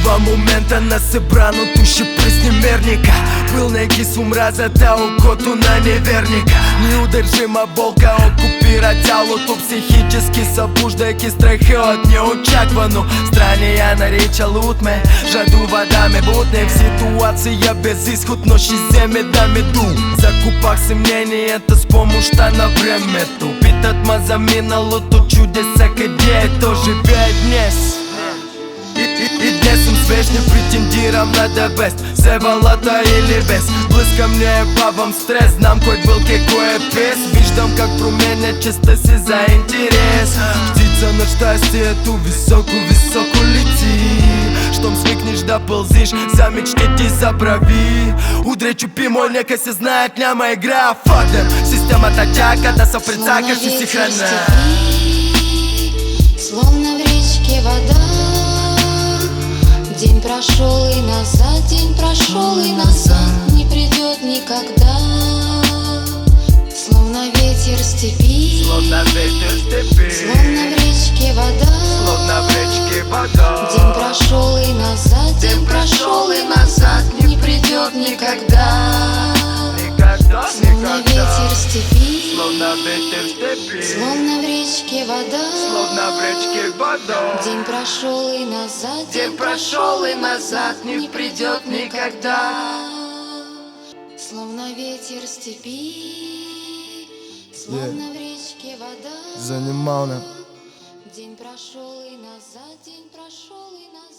Два момента на събраното ще пресни мерника. Пълнейки с омразата, окото на неверника. Неудържима болка окупира тялото, психически събуждайки страха от неочаквано. Страни я наричал от ме, жадува да ме бутне в ситуация без изход, но ще вземе да ме ду. Закупах съмненията с помощта на времето. Питат ма за миналото, чудя се къде е то, живее днес. И днес съм свеж, не претендирам на the best. Севалата или без, блъскам, не бавам стрес. Знам кой вълк е, кой е пес. Виждам как променя честа си за интерес. Птица на щастието, високо, високо лети. Щом свикнеш да пълзиш, за мечти ти забрави. Удрей, чупи мой, нека се знаят, няма игра. Fuck them, системата чака да се прецакаш и си храна. Словно в речке вода. День прошел и назад, день прошел и назад, не придет никогда. Словно ветер степи, словно ветер степи, словно в речке вода, словно в речке вода. День прошел и назад, день прошел и назад, не придет никогда. Никогда, словно ветер степи, словно ветер степи, словно в речке вода, словно в речке вода. День прошел и назад, день прошел и назад, не придет никогда. Словно ветер степи, словно в речке вода. Занимал. День прошел и назад, день прошел и назад.